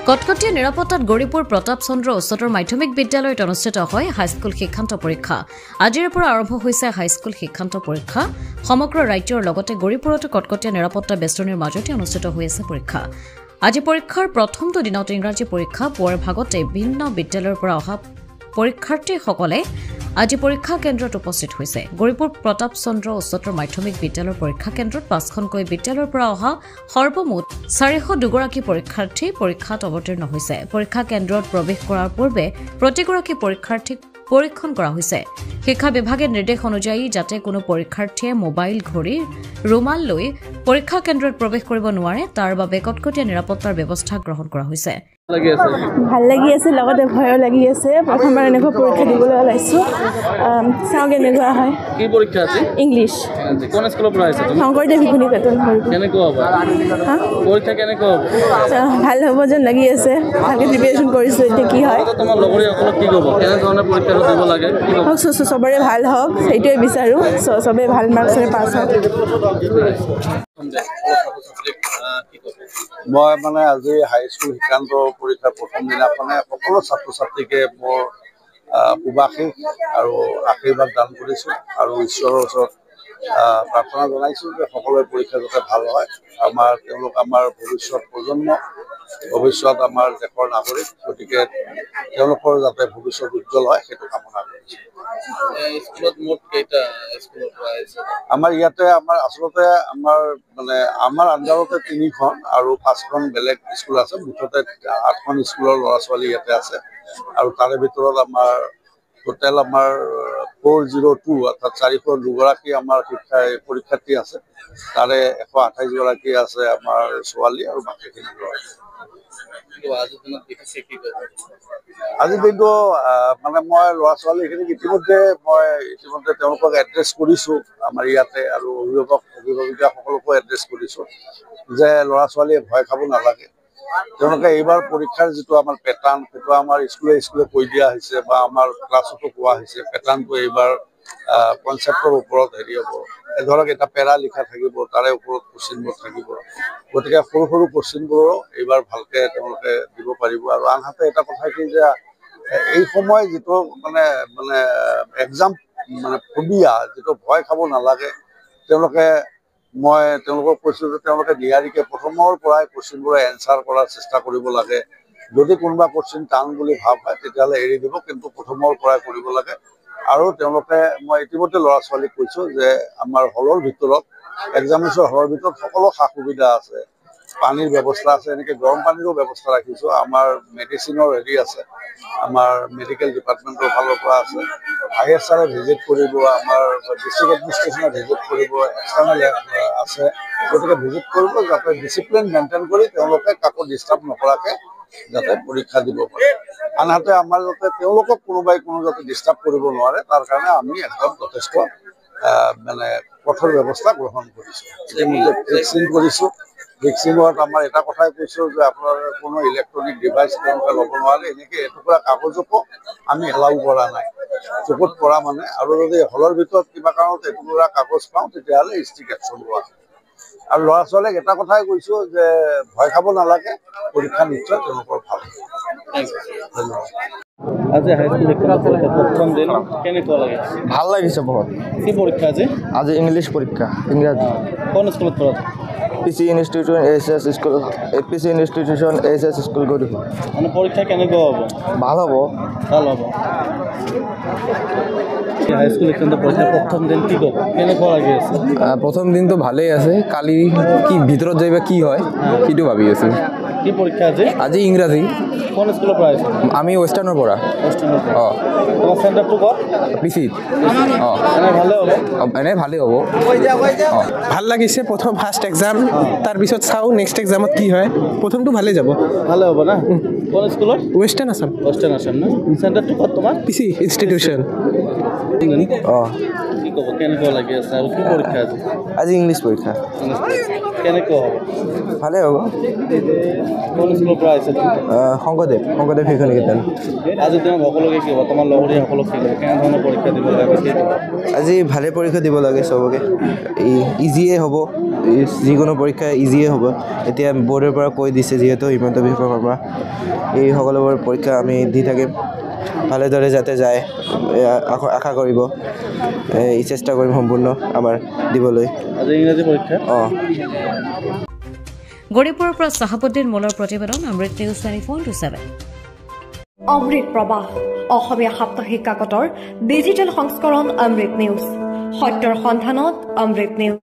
কটকটীয়া নিৰাপত্তাত গৌৰীপুৰ প্ৰতাপ চন্দ্ৰ উচ্চতৰ মাধ্যমিক বিদ্যালয়ত অনুষ্ঠিত হয় হাইস্কুল শিক্ষান্ত পৰীক্ষা। আজিৰ পৰা আৰম্ভ হৈছে হাইস্কুল শিক্ষান্ত পৰীক্ষা। সমগ্ৰ ৰাজ্যৰ লগতে গৌৰীপুৰতো কটকটীয়া নিৰাপত্তা বেষ্টনীৰ মাজতে অনুষ্ঠিত হৈ আছে পৰীক্ষা। আজি পৰীক্ষাৰ প্ৰথমটো দিনত ইংৰাজী পৰীক্ষা পুৱাৰ ভাগতে ভিন্ন বিদ্যালয়ৰ পৰা অহা পৰীক্ষাৰ্থীসকলে আজি পৰীক্ষা কেন্দ্ৰত উপস্থিত হৈছে। গৌৰীপুৰ প্ৰতাপ চন্দ্ৰ উচ্চতৰ মাধ্যমিক বিদ্যালয়ৰ পৰীক্ষা কেন্দ্ৰত 5খনকৈ বিদ্যালয়ৰ পৰা অহা সৰ্বমুঠ 402গৰাকী পৰীক্ষাৰ্থী পৰীক্ষাত অৱতীৰ্ণ হৈছে। পৰীক্ষা কেন্দ্ৰত প্ৰৱেশ কৰাৰ পূৰ্বে প্ৰতিগৰাকী পৰীক্ষাৰ্থীক পৰীক্ষণ কৰা হৈছে। শিক্ষা বিভাগে নিৰ্দেশ অনুযায়ী যাতে কোনো পৰীক্ষাৰ্থীয়ে মোবাইল ঘড়ী ৰুমাল লৈ পৰীক্ষা কেন্দ্ৰত প্ৰৱেশ কৰিব নোৱাৰে তাৰ বাবে কটকটীয়া নিৰাপত্তাৰ ব্যৱস্থা গ্ৰহণ কৰা হৈছে। ভাল লাগি আছে, লগতে ভয়ো লাগি আছে। প্ৰথমবাৰ এনেকুৱা পৰীক্ষা দিবলৈ ওলাইছো, চাওঁ কেনেকুৱা হয়। কি পৰীক্ষা আছে? ইংলিছ। কোন স্কুলৰ পৰা আহিছে তুমি? শংকৰদেৱ শিশুনি বেতন কৰিব। কেনেকুৱা হ'ব পৰীক্ষা? কেনেকুৱা হ'ব? ভাল হ'ব যেন লাগি আছে, ভালকৈ প্ৰিপেৰেশ্যন কৰিছোঁ। এতিয়া কি হয় তোমাৰ লগৰীয়াসকলক কি ক'ব? কেনেধৰণে পৰীক্ষাটো দিব লাগে? চবৰে ভাল হওক, সেইটোৱে বিচাৰোঁ। চবেই ভাল মাৰ্কছেৰে পাছ হওক। মই মানে আজি হাইস্কুল শিক্ষান্ত পৰীক্ষাৰ প্ৰথম দিনাখনে সকলো ছাত্ৰ ছাত্ৰীকে মোৰ সুবাসিক আৰু আশীৰ্বাদ দান কৰিছোঁ আৰু ঈশ্বৰৰ ওচৰত প্ৰাৰ্থনা জনাইছোঁ যে সকলোৰে পৰীক্ষা যাতে ভাল হয়। তেওঁলোক আমাৰ ভৱিষ্যত প্ৰজন্ম, ভৱিষ্যত আমাৰ দেশৰ নাগৰিক, গতিকে তেওঁলোকৰ যাতে ভৱিষ্যত উজ্জ্বল হয় সেইটো কামনা কৰিছোঁ। আমাৰ ইয়াতে আচলতে আমাৰ আণ্ডাৰতে 3খন আৰু 5খন বেলেগ স্কুল আছে। মুঠতে 8খন স্কুলৰ ল'ৰা ছোৱালী ইয়াতে আছে আৰু তাৰে ভিতৰত আমাৰ টোটেল 402 অৰ্থাৎ 402গৰাকী আমাৰ পৰীক্ষাৰ্থী আছে। তাৰে 128গৰাকী আছে আমাৰ ছোৱালী আৰু বাকীখিনি ল'ৰা। আজিৰ দিনটো মই ল'ৰা ছোৱালীখিনিক ইতিমধ্যে তেওঁলোকক এড্ৰেছ কৰিছোঁ আমাৰ ইয়াতে, আৰু অভিভাৱিকাসকলকো এড্ৰেছ কৰিছোঁ যে ল'ৰা ছোৱালীয়ে ভয় খাব নালাগে। তেওঁলোকে এইবাৰ পৰীক্ষাৰ যিটো আমাৰ পেটাৰ্ণ, সেইটো আমাৰ স্কুলে কৈ দিয়া হৈছে বা আমাৰ ক্লাছতো কোৱা হৈছে। পেটাৰ্ণটো এইবাৰ কনচেপ্টৰ ওপৰত হ'ব। ধৰক এটা পেৰা লিখা থাকিব, তাৰে ওপৰত কুৱেশ্যনবোৰ থাকিব। গতিকে সৰু সৰু কুৱেশ্যনবোৰো এইবাৰ ভালকে তেওঁলোকে দিব পাৰিব। আৰু আনহাতে এটা কথা কি যে এই সময় যিটো এক্সাম ফবিয়া, যিটো ভয় খাব নালাগে, মই তেওঁলোকক কৈছোঁ যে তেওঁলোকে নিয়াৰিকে প্ৰথমৰ পৰাই কুৱেশ্যনবোৰৰ এনচাৰ কৰাৰ চেষ্টা কৰিব লাগে। যদি কোনোবা কুৱেশ্যন টান বুলি ভাৱ হয় তেতিয়াহ'লে এৰি দিব, কিন্তু প্ৰথমৰ পৰাই কৰিব লাগে। আৰু মই ইতিমধ্যে ল'ৰা ছোৱালীক কৈছোঁ যে আমাৰ হলৰ ভিতৰত, এক্সামিনেশ্যন হলৰ ভিতৰত সকলো সা সুবিধা আছে। পানীৰ ব্যৱস্থা আছে, এনেকৈ গৰম পানীৰো ব্যৱস্থা ৰাখিছোঁ। আমাৰ মেডিচিনৰ আছে, আমাৰ মেডিকেল ডিপাৰ্টমেণ্টৰ ফালৰ পৰা আছে। ISRে ভিজিট কৰিব, আমাৰ ডিষ্ট্ৰিক্ট এডমিনিষ্ট্ৰেশ্যনে ভিজিট কৰিব, এক্সটাৰ্নেল আছে। গতিকে ভিজিট কৰিব যাতে ডিচিপ্লিন মেইনটেইন কৰি তেওঁলোকে কাকো ডিষ্টাৰ্ব নকৰাকৈ যাতে পৰীক্ষা দিব পাৰে। আনহাতে আমাৰ যাতে তেওঁলোকক কোনো যাতে ডিষ্টাৰ্ব কৰিব নোৱাৰে তাৰ কাৰণে আমি একদম যথেষ্ট কঠোৰ ব্যৱস্থা গ্ৰহণ কৰিছোঁ। ইতিমধ্যে ভেকচিন কৰিছোঁ। ভেকচিনত আমাৰ এটা কথাই কৈছোঁ যে আপোনাৰ কোনো ইলেক্ট্ৰনিক ডিভাইচ তেওঁলোকে ল'ব নোৱাৰে। এনেকৈ এটুকুৰা কাগজকো আমি এলাউ কৰা নাই, চকুত পৰা আৰু যদি হলৰ ভিতৰত কিবা কাৰণত এটুকুৰা কাগজ পাওঁ তেতিয়াহ'লে ষ্ট্ৰিক্ট একশ্যন লোৱা হয়। আৰু ল'ৰা ছোৱালীক এটা কথাই কৈছোঁ যে ভয় খাব নালাগে, পৰীক্ষা নিশ্চয় তেওঁলোকৰ ভাল। ধন্যবাদ। আজি হাইস্কুল শিক্ষান্ত পৰীক্ষা প্ৰথম দিন, কেনেকুৱা লাগে? ভাল লাগিছে বহুত। কি পৰীক্ষা আজি? আজি ইংলিছ পৰীক্ষা, ইংৰাজী। কোন স্কুলত পঢ়া? APC institution ASS school, APC institution ASS school Gauripur. পৰীক্ষা কেনেকুৱা হ'ব? ভাল হ'ব। হাইস্কুল শিক্ষান্ত পৰীক্ষা প্ৰথম দিন কি ক'ব? কেনেকুৱা লাগি আছে? প্ৰথম দিনটো ভালেই আছে, কালি কি ভিতৰত যাই বা কি হয় সেইটো ভাবি আছোঁ। কি পৰীক্ষা আজি? আজি ইংৰাজী। কোন স্কুলৰ পৰা আহিছে? আমি ৱেষ্টাৰ্ণৰ পৰা। তোমাৰ চেণ্টাৰটো ক'ত? পিচিত। এনে ভালেই হ'ব। ভাল লাগিছে। প্ৰথম ফাৰ্ষ্ট এক্সাম, তাৰপিছত চাওঁ নেক্সট এক্সামত কি হয়। প্ৰথমটো ভালেই যাব। ভালে হ'ব না? কোন স্কুলত? ৱেষ্টাৰ্ণ আছাম। ৱেষ্টাৰ্ণ আছাম না? চেণ্টাৰটো ক'ত তোমাৰ? পিচি ইনষ্টিটিউশ্যন। ক'ব কেনেকুৱা লাগি আছে আৰু কি পৰীক্ষা আজি আজি ইংলিছ পৰীক্ষা কেনেকুৱা হ'ব ভালে হ'ব কোন স্কুলৰ পৰা আহিছে শংকৰদেৱ শিক্ষা নিকেতন আজি তেওঁ সকলোকে কি হ'ব তোমাৰ লগৰীয়াসকলক কি হ'ব কেনেধৰণৰ পৰীক্ষা দিব লাগে আজি ভালে পৰীক্ষা দিব লাগে চবকে ইজিয়ে হ'ব যিকোনো পৰীক্ষা ইজিয়ে হ'ব এতিয়া বৰ্ডৰ পৰা কৈ দিছে যিহেতু হিমন্ত বিশ্ব শৰ্মা এই সকলোবোৰ পৰীক্ষা আমি দি থাকিম ভালদৰে যাতে যায় আশা কৰিব চেষ্টা কৰিম সম্পূৰ্ণ আমাৰ দিবলৈ আজি ইংৰাজী পৰীক্ষা গৌৰীপুৰৰ পৰা চাহাবুদ্দিন মোলৰ প্ৰতিবেদন অমৃত নিউজ 24/7 অমৃত প্ৰবাহ অসমীয়া সাপ্তাহিক কাকতৰ ডিজিটেল সংস্কৰণ অমৃত নিউজ সত্যৰ সন্ধানত অমৃত নিউজ